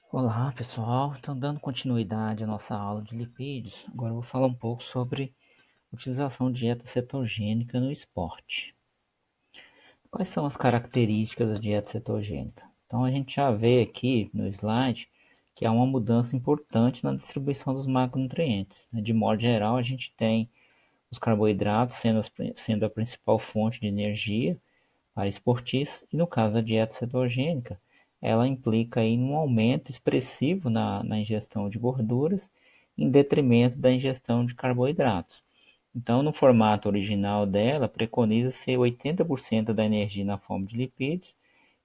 Olá pessoal, então dando continuidade à nossa aula de lipídios, agora eu vou falar um pouco sobre utilização de dieta cetogênica no esporte. Quais são as características da dieta cetogênica? Então a gente já vê aqui no slide que há uma mudança importante na distribuição dos macronutrientes. De modo geral, a gente tem os carboidratos sendo a principal fonte de energia para esportistas, e no caso da dieta cetogênica, ela implica aí um aumento expressivo na ingestão de gorduras, em detrimento da ingestão de carboidratos. Então, no formato original dela, preconiza-se 80% da energia na forma de lipídios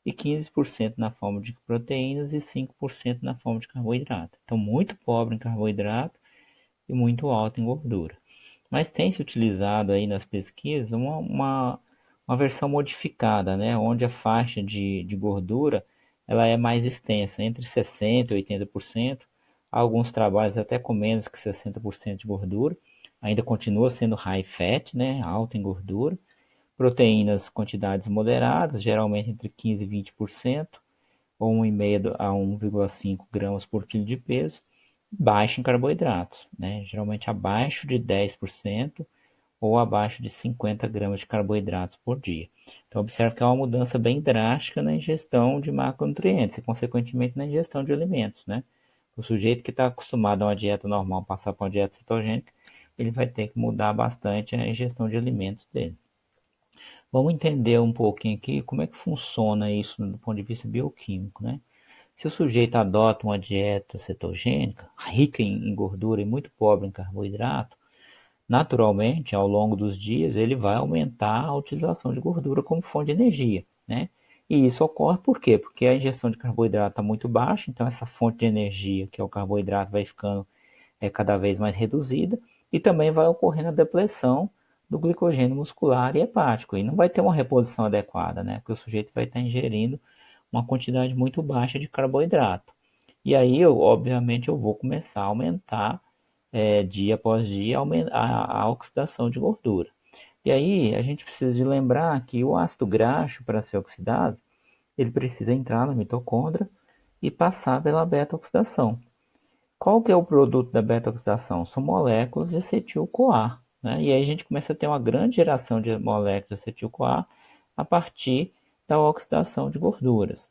e 15% na forma de proteínas e 5% na forma de carboidrato. Então, muito pobre em carboidrato e muito alto em gordura. Mas tem se utilizado aí nas pesquisas uma versão modificada, né, onde a faixa de gordura ela é mais extensa, entre 60% e 80%, alguns trabalhos até com menos que 60% de gordura, ainda continua sendo high fat, né, alto em gordura, proteínas quantidades moderadas, geralmente entre 15% e 20%, ou 1,5 a 1,5 gramas por quilo de peso, baixa em carboidratos, né? Geralmente abaixo de 10% ou abaixo de 50 gramas de carboidratos por dia. Então, observe que há uma mudança bem drástica na ingestão de macronutrientes e, consequentemente, na ingestão de alimentos, né? O sujeito que está acostumado a uma dieta normal passar para uma dieta cetogênica, ele vai ter que mudar bastante a ingestão de alimentos dele. Vamos entender um pouquinho aqui como é que funciona isso do ponto de vista bioquímico, né? Se o sujeito adota uma dieta cetogênica, rica em gordura e muito pobre em carboidrato, naturalmente, ao longo dos dias, ele vai aumentar a utilização de gordura como fonte de energia, né? E isso ocorre por quê? Porque a ingestão de carboidrato está muito baixa, então essa fonte de energia, que é o carboidrato, vai ficando cada vez mais reduzida, e também vai ocorrendo a depleção do glicogênio muscular e hepático, e não vai ter uma reposição adequada, né? Porque o sujeito vai estar ingerindo uma quantidade muito baixa de carboidrato. E aí, obviamente, eu vou começar a aumentar dia após dia a oxidação de gordura. E aí, a gente precisa de lembrar que o ácido graxo, para ser oxidado, ele precisa entrar na mitocôndria e passar pela beta-oxidação. Qual que é o produto da beta-oxidação? São moléculas de acetil-CoA, né? E aí a gente começa a ter uma grande geração de moléculas de acetil-CoA a partir da oxidação de gorduras.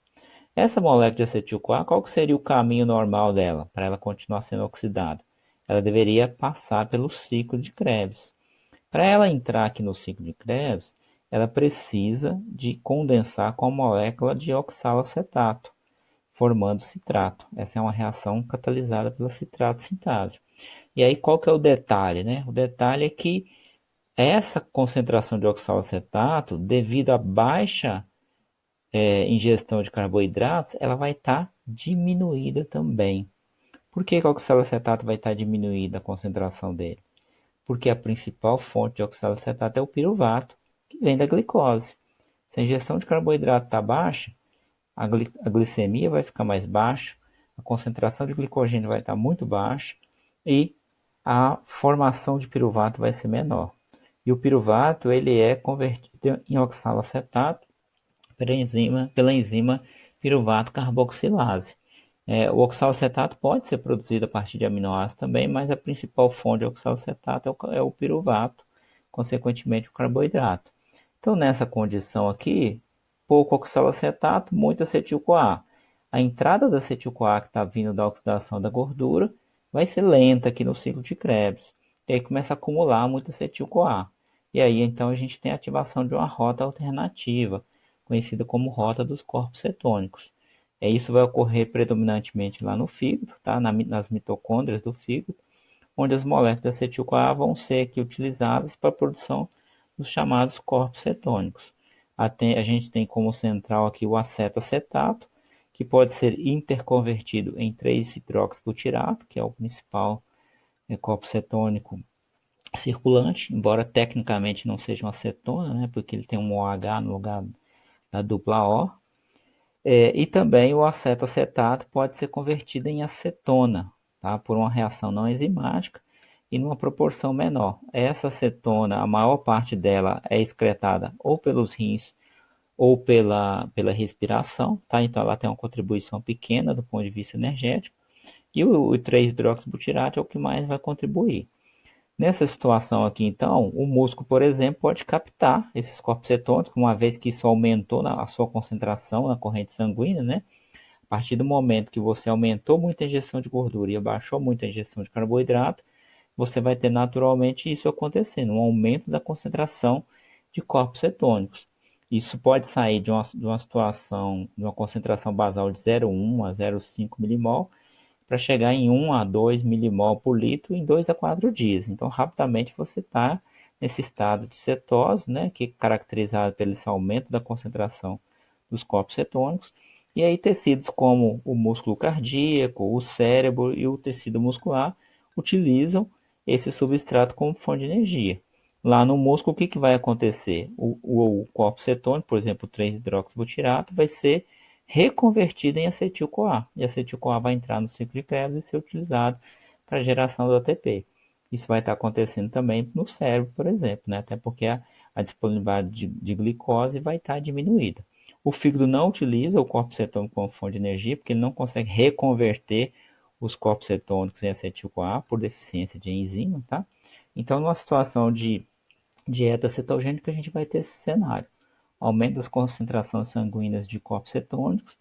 Essa molécula de acetil-CoA, qual que seria o caminho normal dela para ela continuar sendo oxidada? Ela deveria passar pelo ciclo de Krebs. Para ela entrar aqui no ciclo de Krebs, ela precisa de condensar com a molécula de oxalacetato, formando citrato. Essa é uma reação catalisada pela citrato sintase. E aí qual que é o detalhe, né? O detalhe é que essa concentração de oxalacetato, devido à baixa ingestão de carboidratos, ela vai estar diminuída também. Por que o oxalacetato vai estar diminuída a concentração dele? Porque a principal fonte de oxalacetato é o piruvato, que vem da glicose. Se a ingestão de carboidrato está baixa, a glicemia vai ficar mais baixa, a concentração de glicogênio vai estar muito baixa e a formação de piruvato vai ser menor. E o piruvato ele é convertido em oxalacetato pela enzima piruvato carboxilase. O oxalacetato pode ser produzido a partir de aminoácidos também, mas a principal fonte de oxalacetato é o piruvato, consequentemente o carboidrato. Então, nessa condição aqui, pouco oxalacetato, muito acetil-CoA. A entrada da acetil-CoA que está vindo da oxidação da gordura vai ser lenta aqui no ciclo de Krebs. E aí começa a acumular muito acetil-CoA. E aí então a gente tem a ativação de uma rota alternativa, conhecida como rota dos corpos cetônicos. Isso vai ocorrer predominantemente lá no fígado, tá? Nas mitocôndrias do fígado, onde as moléculas de acetil-CoA vão ser aqui utilizadas para a produção dos chamados corpos cetônicos. A gente tem como central aqui o acetoacetato, que pode ser interconvertido em 3-hidroxibutirato, que é o principal corpo cetônico circulante, embora tecnicamente não seja uma acetona, né, porque ele tem um OH no lugar da dupla O. E também o acetoacetato pode ser convertido em acetona, tá, por uma reação não enzimática e numa proporção menor. Essa acetona, a maior parte dela é excretada ou pelos rins ou pela respiração, tá? Então ela tem uma contribuição pequena do ponto de vista energético, e o 3-hidroxibutirato é o que mais vai contribuir. Nessa situação aqui, então, o músculo, por exemplo, pode captar esses corpos cetônicos, uma vez que isso aumentou a sua concentração na corrente sanguínea, né? A partir do momento que você aumentou muito a ingestão de gordura e abaixou muito a ingestão de carboidrato, você vai ter naturalmente isso acontecendo, um aumento da concentração de corpos cetônicos. Isso pode sair de uma situação, de uma concentração basal de 0,1 a 0,5 milimol, para chegar em 1 a 2 milimol por litro em 2 a 4 dias. Então, rapidamente você está nesse estado de cetose, né, que é caracterizado pelo esse aumento da concentração dos corpos cetônicos. E aí tecidos como o músculo cardíaco, o cérebro e o tecido muscular utilizam esse substrato como fonte de energia. Lá no músculo, o que vai acontecer? O corpo cetônico, por exemplo, o 3-hidroxibutirato, vai ser reconvertido em acetil-CoA. E acetil-CoA vai entrar no ciclo de Krebs e ser utilizado para a geração do ATP. Isso vai estar acontecendo também no cérebro, por exemplo, né? Até porque a disponibilidade de glicose vai estar diminuída. O fígado não utiliza o corpo cetônico como fonte de energia, porque ele não consegue reconverter os corpos cetônicos em acetil-CoA por deficiência de enzima, tá? Então, numa situação de dieta cetogênica, a gente vai ter esse cenário: aumento das concentrações sanguíneas de corpos cetônicos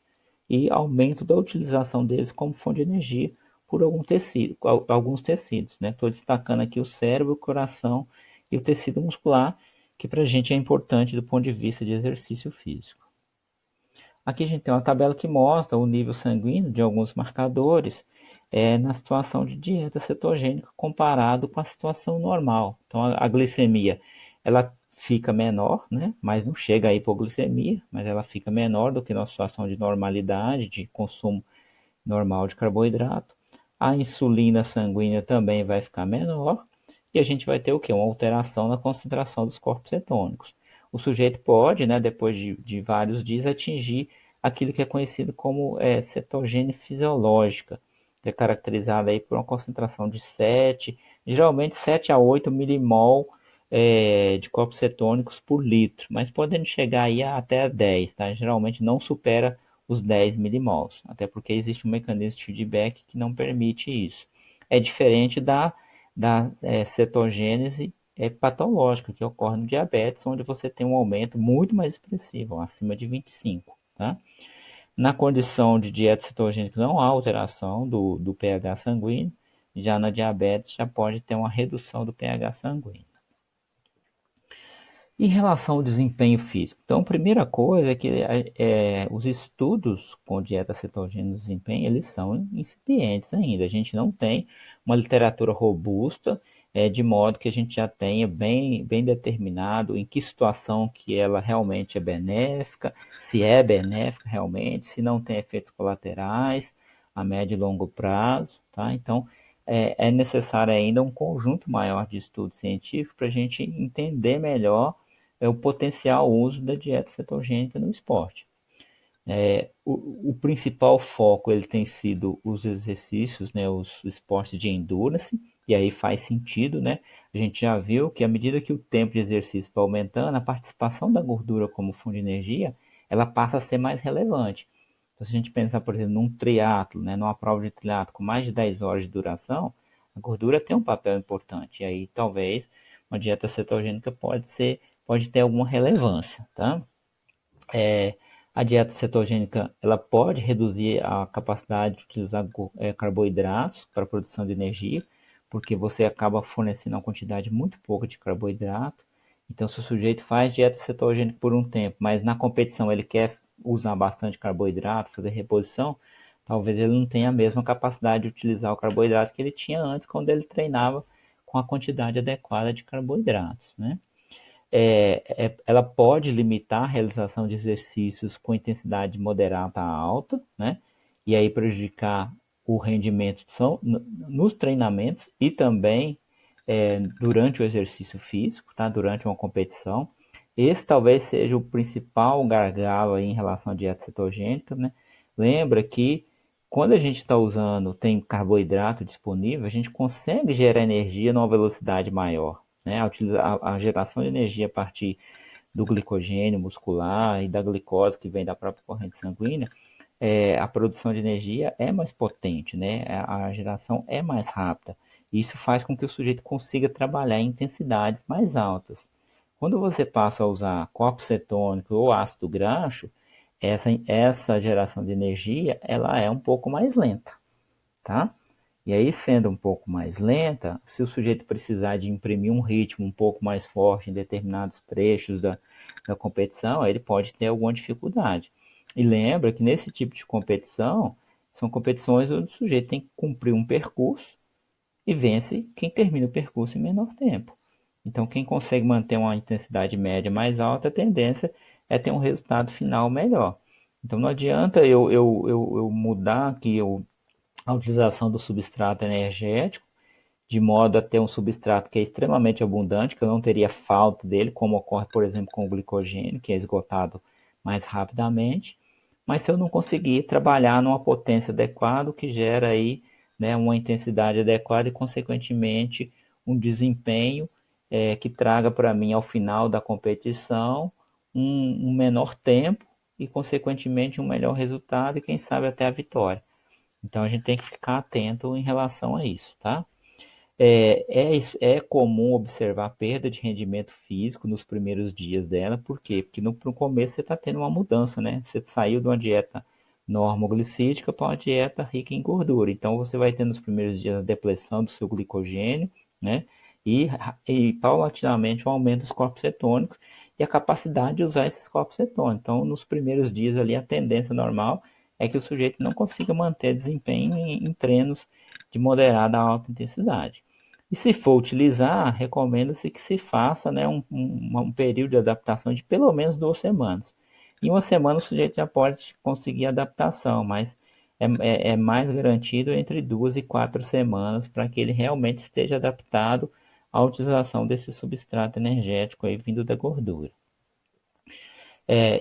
e aumento da utilização deles como fonte de energia por alguns tecidos, né? Estou destacando aqui o cérebro, o coração e o tecido muscular, que para a gente é importante do ponto de vista de exercício físico. Aqui a gente tem uma tabela que mostra o nível sanguíneo de alguns marcadores na situação de dieta cetogênica comparado com a situação normal. Então a glicemia ela fica menor, né? Mas não chega a hipoglicemia, mas ela fica menor do que na situação de normalidade, de consumo normal de carboidrato. A insulina sanguínea também vai ficar menor e a gente vai ter o quê? Uma alteração na concentração dos corpos cetônicos. O sujeito pode, né, depois de vários dias, atingir aquilo que é conhecido como cetogênia fisiológica, que é caracterizada aí por uma concentração de 7, geralmente 7 a 8 milimol de corpos cetônicos por litro, mas podendo chegar aí até 10, tá? Geralmente não supera os 10 milimols, até porque existe um mecanismo de feedback que não permite isso. É diferente da cetogênese patológica que ocorre no diabetes, onde você tem um aumento muito mais expressivo, acima de 25, tá? Na condição de dieta cetogênica não há alteração do pH sanguíneo, já na diabetes já pode ter uma redução do pH sanguíneo. Em relação ao desempenho físico, então a primeira coisa é que os estudos com dieta cetogênica no desempenho, eles são incipientes ainda. A gente não tem uma literatura robusta, de modo que a gente já tenha bem determinado em que situação que ela realmente é benéfica, se é benéfica realmente, se não tem efeitos colaterais a médio e longo prazo, tá? Então, é necessário ainda um conjunto maior de estudos científicos para a gente entender melhor o potencial uso da dieta cetogênica no esporte. O principal foco ele tem sido os exercícios, né, os esportes de endurance, e aí faz sentido, né? A gente já viu que à medida que o tempo de exercício vai aumentando, a participação da gordura como fonte de energia, ela passa a ser mais relevante. Então, se a gente pensar, por exemplo, num triatlo, né, numa prova de triatlo com mais de 10 horas de duração, a gordura tem um papel importante. E aí, talvez, uma dieta cetogênica pode ter alguma relevância, tá? A dieta cetogênica ela pode reduzir a capacidade de utilizar carboidratos para a produção de energia, porque você acaba fornecendo uma quantidade muito pouca de carboidrato. Então, se o sujeito faz dieta cetogênica por um tempo, mas na competição ele quer usar bastante carboidrato, fazer reposição, talvez ele não tenha a mesma capacidade de utilizar o carboidrato que ele tinha antes, quando ele treinava com a quantidade adequada de carboidratos, né? Ela pode limitar a realização de exercícios com intensidade moderada a alta, né? E aí prejudicar o rendimento nos treinamentos e também durante o exercício físico, tá? Durante uma competição. Esse talvez seja o principal gargalo aí em relação à dieta cetogênica, né? Lembra que quando a gente está usando, tem carboidrato disponível, a gente consegue gerar energia numa velocidade maior, né? A geração de energia a partir do glicogênio muscular e da glicose que vem da própria corrente sanguínea, a produção de energia é mais potente, né? A geração é mais rápida. Isso faz com que o sujeito consiga trabalhar em intensidades mais altas. Quando você passa a usar corpos cetônicos ou ácido graxo, essa geração de energia ela é um pouco mais lenta, tá? E aí, sendo um pouco mais lenta, se o sujeito precisar de imprimir um ritmo um pouco mais forte em determinados trechos da competição, ele pode ter alguma dificuldade. E lembra que nesse tipo de competição, são competições onde o sujeito tem que cumprir um percurso e vence quem termina o percurso em menor tempo. Então, quem consegue manter uma intensidade média mais alta, a tendência é ter um resultado final melhor. Então, não adianta eu mudar aqui a utilização do substrato energético, de modo a ter um substrato que é extremamente abundante, que eu não teria falta dele, como ocorre, por exemplo, com o glicogênio, que é esgotado mais rapidamente. Mas se eu não conseguir trabalhar numa potência adequada, que gera aí, né, uma intensidade adequada e, consequentemente, um desempenho que traga para mim, ao final da competição, um menor tempo e, consequentemente, um melhor resultado e, quem sabe, até a vitória. Então a gente tem que ficar atento em relação a isso, tá? É comum observar perda de rendimento físico nos primeiros dias dela, por quê? Porque no começo você está tendo uma mudança, né? Você saiu de uma dieta normoglicídica para uma dieta rica em gordura. Então você vai ter nos primeiros dias a depressão do seu glicogênio, né? E, e paulatinamente o aumento dos corpos cetônicos e a capacidade de usar esses corpos cetônicos. Então, nos primeiros dias ali, a tendência normal é que o sujeito não consiga manter desempenho em treinos de moderada a alta intensidade. E se for utilizar, recomenda-se que se faça, né, um período de adaptação de pelo menos 2 semanas. Em uma semana o sujeito já pode conseguir adaptação, mas é mais garantido entre 2 e 4 semanas para que ele realmente esteja adaptado à utilização desse substrato energético aí vindo da gordura.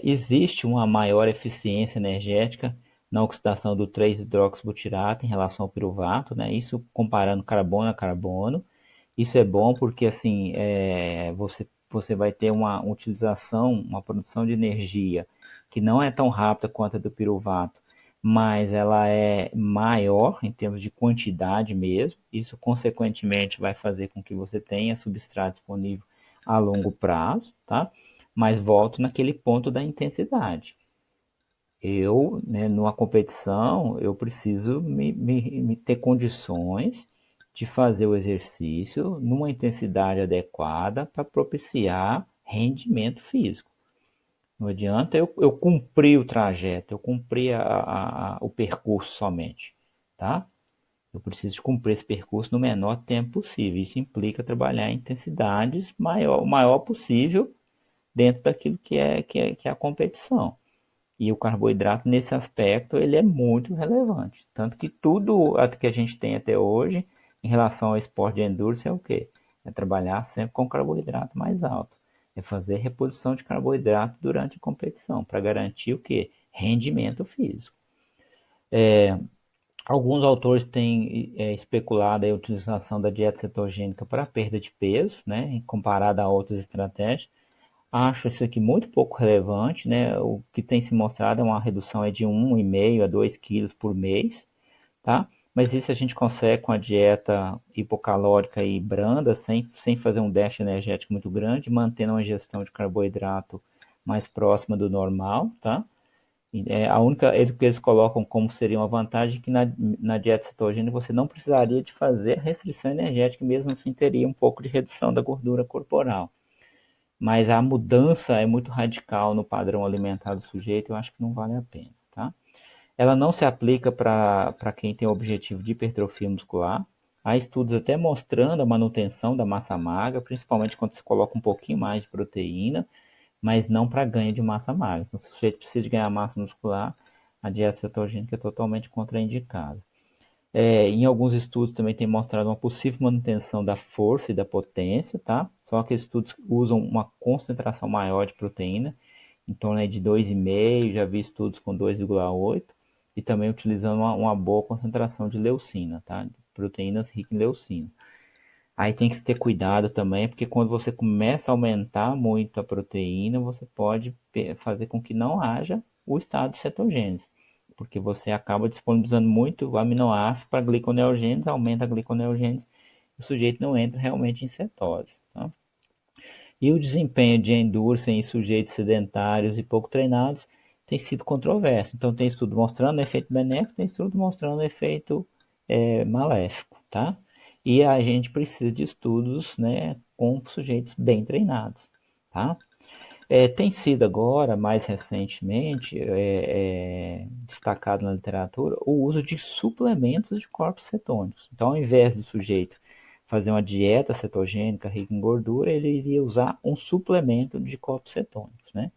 Existe uma maior eficiência energética na oxidação do 3-hidroxibutirato em relação ao piruvato, né? Isso comparando carbono a carbono. Isso é bom porque assim você vai ter uma utilização, uma produção de energia que não é tão rápida quanto a do piruvato, mas ela é maior em termos de quantidade mesmo. Isso consequentemente vai fazer com que você tenha substrato disponível a longo prazo, tá? Mas volto naquele ponto da intensidade. Eu, né, numa competição, eu preciso me ter condições de fazer o exercício numa intensidade adequada para propiciar rendimento físico. Não adianta eu cumprir o trajeto, eu cumprir o percurso somente, tá? Eu preciso cumprir esse percurso no menor tempo possível. Isso implica trabalhar em intensidades o maior possível dentro daquilo que é a competição. E o carboidrato, nesse aspecto, ele é muito relevante. Tanto que tudo que a gente tem até hoje, em relação ao esporte de endurance, é o quê? É trabalhar sempre com carboidrato mais alto. É fazer reposição de carboidrato durante a competição, para garantir o quê? Rendimento físico. Alguns autores têm especulado a utilização da dieta cetogênica para perda de peso, né, comparada a outras estratégias. Acho isso aqui muito pouco relevante, né? O que tem se mostrado é uma redução de 1,5 a 2 quilos por mês, tá? Mas isso a gente consegue com a dieta hipocalórica e branda, sem fazer um déficit energético muito grande, mantendo uma ingestão de carboidrato mais próxima do normal, tá? A única que eles colocam como seria uma vantagem é que na dieta cetogênica você não precisaria de fazer restrição energética, mesmo assim teria um pouco de redução da gordura corporal. Mas a mudança é muito radical no padrão alimentar do sujeito, eu acho que não vale a pena, tá? Ela não se aplica para quem tem o objetivo de hipertrofia muscular. Há estudos até mostrando a manutenção da massa magra, principalmente quando se coloca um pouquinho mais de proteína, mas não para ganho de massa magra. Então, se o sujeito precisa de ganhar massa muscular, a dieta cetogênica é totalmente contraindicada. Em alguns estudos também tem mostrado uma possível manutenção da força e da potência, tá? Só que estudos usam uma concentração maior de proteína, em torno de 2,5, já vi estudos com 2,8, e também utilizando uma boa concentração de leucina, tá? Proteínas ricas em leucina. Aí tem que ter cuidado também, porque quando você começa a aumentar muito a proteína, você pode fazer com que não haja o estado de cetogênese, porque você acaba disponibilizando muito aminoácido para gliconeogênese, aumenta a gliconeogênese, e o sujeito não entra realmente em cetose. Tá? E o desempenho de endurance em sujeitos sedentários e pouco treinados tem sido controverso. Então tem estudo mostrando efeito benéfico, tem estudo mostrando efeito maléfico, tá? E a gente precisa de estudos, né, com sujeitos bem treinados, tá? Tem sido agora, mais recentemente, destacado na literatura o uso de suplementos de corpos cetônicos. Então, ao invés do sujeito fazer uma dieta cetogênica rica em gordura, ele iria usar um suplemento de corpos cetônicos, né?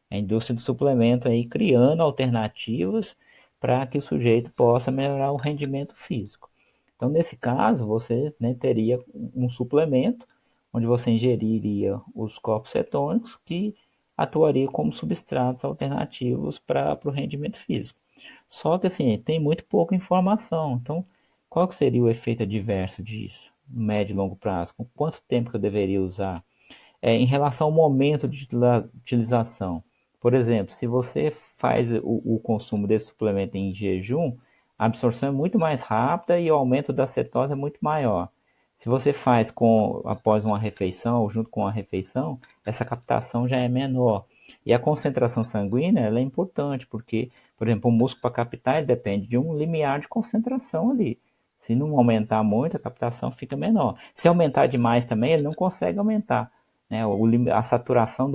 A indústria de suplemento aí criando alternativas para que o sujeito possa melhorar o rendimento físico. Então, nesse caso, você, né, teria um suplemento onde você ingeriria os corpos cetônicos que atuaria como substratos alternativos para o rendimento físico. Só que assim, tem muito pouca informação. Então, qual que seria o efeito adverso disso, no médio e longo prazo? Com quanto tempo que eu deveria usar? Em relação ao momento de utilização. Por exemplo, se você faz o consumo desse suplemento em jejum, a absorção é muito mais rápida e o aumento da cetose é muito maior. Se você faz após uma refeição ou junto com a refeição, essa captação já é menor. E a concentração sanguínea ela é importante, porque, por exemplo, o músculo para captar ele depende de um limiar de concentração ali. Se não aumentar muito, a captação fica menor. Se aumentar demais também, ele não consegue aumentar, né? A saturação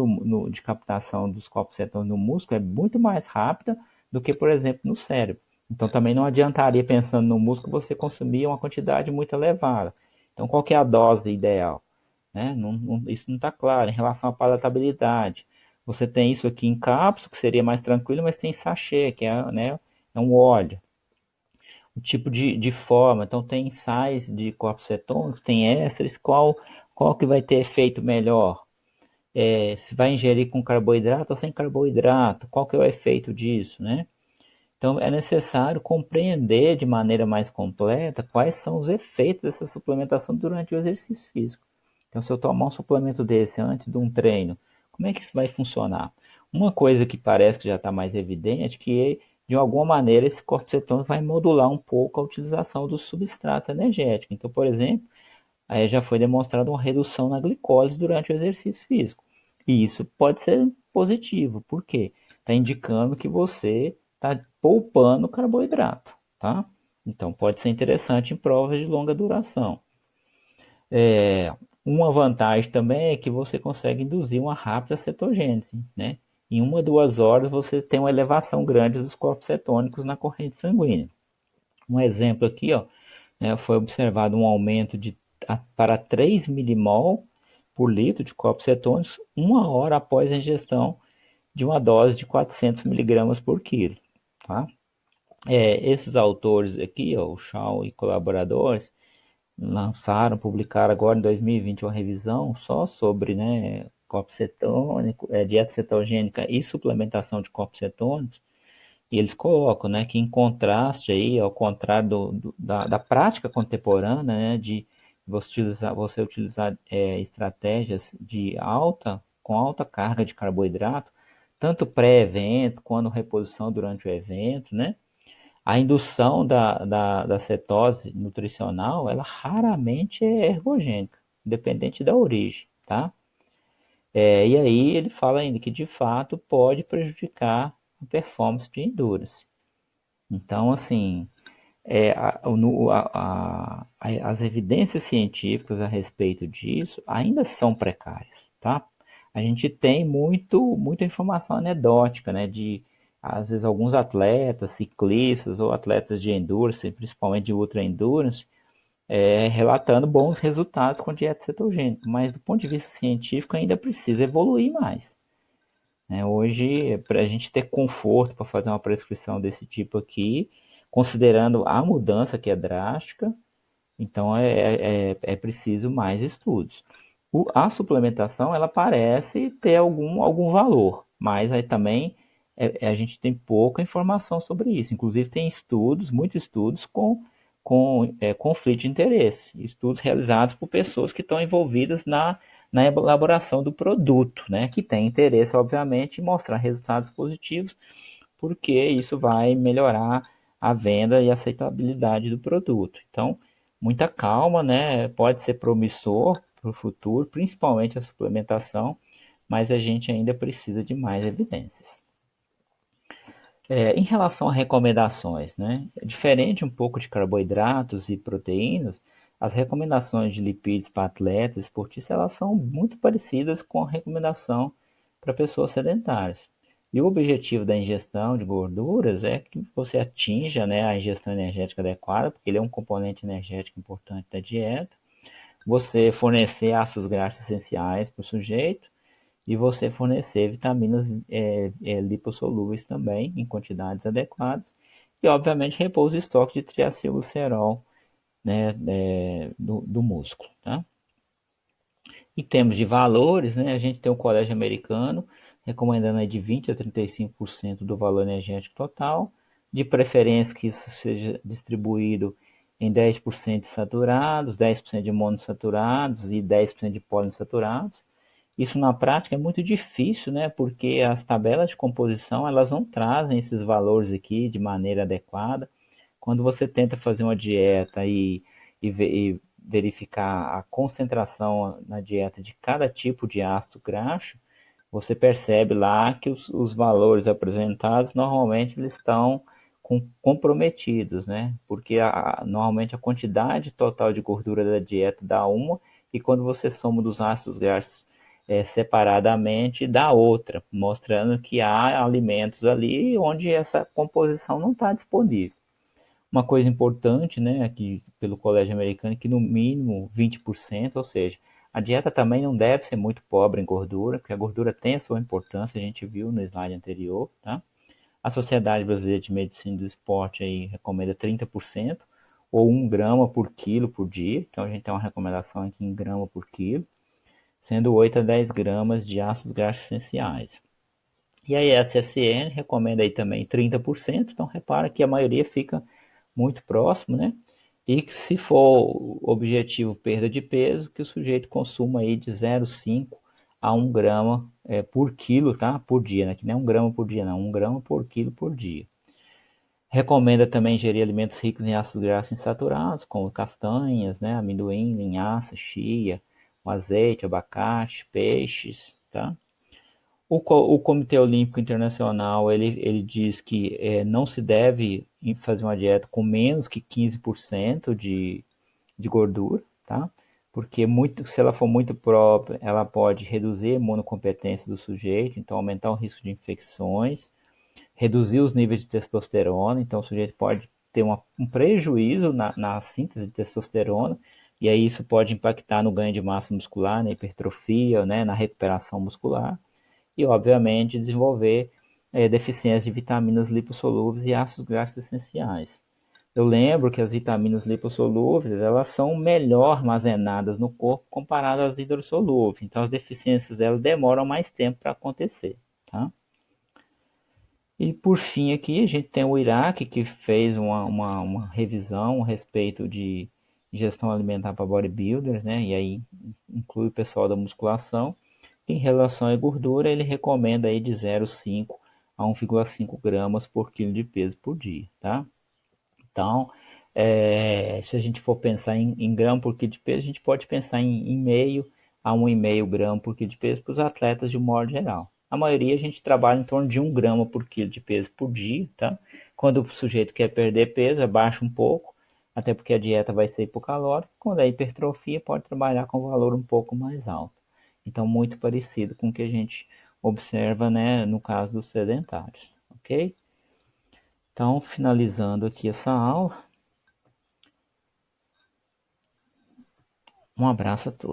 de captação dos corpos cetônicos no músculo é muito mais rápida do que, por exemplo, no cérebro. Então também não adiantaria, pensando no músculo, você consumir uma quantidade muito elevada. Então qual que é a dose ideal? Né? Isso não está claro. Em relação à palatabilidade, você tem isso aqui em cápsula, que seria mais tranquilo, mas tem sachê, que é, né, é um óleo. O tipo de forma, então tem sais de corpos cetônicos, tem ésteres, qual que vai ter efeito melhor? Se vai ingerir com carboidrato ou sem carboidrato, qual que é o efeito disso, né? Então é necessário compreender de maneira mais completa quais são os efeitos dessa suplementação durante o exercício físico. Então se eu tomar um suplemento desse antes de um treino, como é que isso vai funcionar? Uma coisa que parece que já está mais evidente é que de alguma maneira esse corpo cetônico vai modular um pouco a utilização dos substratos energéticos. Então, por exemplo, aí já foi demonstrada uma redução na glicose durante o exercício físico. E isso pode ser positivo, por quê? Está indicando que você está poupando carboidrato, tá? Então pode ser interessante em provas de longa duração. Uma vantagem também é que você consegue induzir uma rápida cetogênese, né? Em 1 a 2 horas você tem uma elevação grande dos corpos cetônicos na corrente sanguínea. Um exemplo aqui, ó, né, foi observado um aumento para 3 milimol por litro de corpos cetônicos 1 hora após a ingestão de uma dose de 400 miligramas por quilo. Tá? Esses autores aqui, ó, o Shaw e colaboradores, publicaram agora em 2020 uma revisão só sobre, né, corpo cetônico, dieta cetogênica e suplementação de corpos cetônicos. E eles colocam, né, que em contraste aí, ao contrário da prática contemporânea, né, de você utilizar estratégias com alta carga de carboidrato, tanto pré-evento quanto reposição durante o evento, né, a indução da cetose nutricional, ela raramente é ergogênica, independente da origem, tá? E aí ele fala ainda que de fato pode prejudicar a performance de endurance. Então, assim, as evidências científicas a respeito disso ainda são precárias, tá? A gente tem muita informação anedótica, né, de às vezes alguns atletas, ciclistas ou atletas de endurance, principalmente de ultra endurance, relatando bons resultados com dieta cetogênica, mas do ponto de vista científico ainda precisa evoluir mais. Né? Hoje, para a gente ter conforto para fazer uma prescrição desse tipo aqui, considerando a mudança que é drástica, então é preciso mais estudos. A suplementação ela parece ter algum valor, mas aí também a gente tem pouca informação sobre isso. Inclusive tem estudos, muitos estudos com com conflito de interesse. Estudos realizados por pessoas que estão envolvidas na elaboração do produto, né? Que tem interesse, obviamente, em mostrar resultados positivos, porque isso vai melhorar a venda e a aceitabilidade do produto. Então, muita calma, né? Pode ser promissor para o futuro, principalmente a suplementação, mas a gente ainda precisa de mais evidências. Em relação a recomendações, né? É diferente um pouco de carboidratos e proteínas, as recomendações de lipídios para atletas esportistas elas são muito parecidas com a recomendação para pessoas sedentárias. E o objetivo da ingestão de gorduras é que você atinja, né, a ingestão energética adequada, porque ele é um componente energético importante da dieta. Você fornecer ácidos graxos essenciais para o sujeito e você fornecer vitaminas lipossolúveis também em quantidades adequadas e obviamente repor os estoques de triacilglicerol, né, do músculo, tá? Em termos de valores, né, a gente tem o colégio americano recomendando aí de 20 a 35% do valor energético total, de preferência que isso seja distribuído em 10% de saturados, 10% de monossaturados e 10% de poliinsaturados. Isso na prática é muito difícil, né? Porque as tabelas de composição elas não trazem esses valores aqui de maneira adequada. Quando você tenta fazer uma dieta e verificar a concentração na dieta de cada tipo de ácido graxo, você percebe lá que os valores apresentados normalmente eles estão comprometidos, né? Porque normalmente a quantidade total de gordura da dieta dá uma, e quando você soma dos ácidos graxos separadamente dá outra, mostrando que há alimentos ali onde essa composição não está disponível. Uma coisa importante, né, aqui pelo Colégio Americano, é que no mínimo 20%, ou seja, a dieta também não deve ser muito pobre em gordura, porque a gordura tem a sua importância, a gente viu no slide anterior, tá? A Sociedade Brasileira de Medicina do Esporte aí recomenda 30%, ou 1 grama por quilo por dia, então a gente tem uma recomendação aqui em grama por quilo, sendo 8 a 10 gramas de ácidos graxos essenciais. E a SSN recomenda aí também 30%, então repara que a maioria fica muito próximo, né? E que se for objetivo perda de peso, que o sujeito consuma aí de 0,5 a 1 grama por quilo, tá? Por dia, né? Que não é 1 grama por dia, não, 1 grama por quilo por dia. Recomenda também ingerir alimentos ricos em ácidos graxos insaturados, como castanhas, né? Amendoim, linhaça, chia, o azeite, abacate, peixes, tá? O Comitê Olímpico Internacional ele diz que não se deve fazer uma dieta com menos que 15% de gordura, tá? Porque se ela for muito própria, ela pode reduzir a imunocompetência do sujeito, então aumentar o risco de infecções, reduzir os níveis de testosterona, então o sujeito pode ter um prejuízo na síntese de testosterona, e aí isso pode impactar no ganho de massa muscular, na hipertrofia, né, na recuperação muscular e, obviamente, desenvolver deficiência de vitaminas lipossolúveis e ácidos graxos essenciais. Eu lembro que as vitaminas lipossolúveis elas são melhor armazenadas no corpo comparado às hidrossolúveis. Então, as deficiências elas demoram mais tempo para acontecer. Tá? E, por fim, aqui a gente tem o Iraque, que fez uma revisão a respeito de gestão alimentar para bodybuilders, né? E aí inclui o pessoal da musculação. Em relação à gordura, ele recomenda aí de 0,5 a 1,5 gramas por quilo de peso por dia, tá? Então, se a gente for pensar em grama por quilo de peso, a gente pode pensar em meio a 1,5 grama por quilo de peso para os atletas de um modo geral. A maioria a gente trabalha em torno de 1 grama por quilo de peso por dia, tá? Quando o sujeito quer perder peso, abaixa um pouco, até porque a dieta vai ser hipocalórica. Quando é hipertrofia, pode trabalhar com um valor um pouco mais alto. Então, muito parecido com o que a gente observa, né, no caso dos sedentários, ok? Então, finalizando aqui essa aula, um abraço a todos.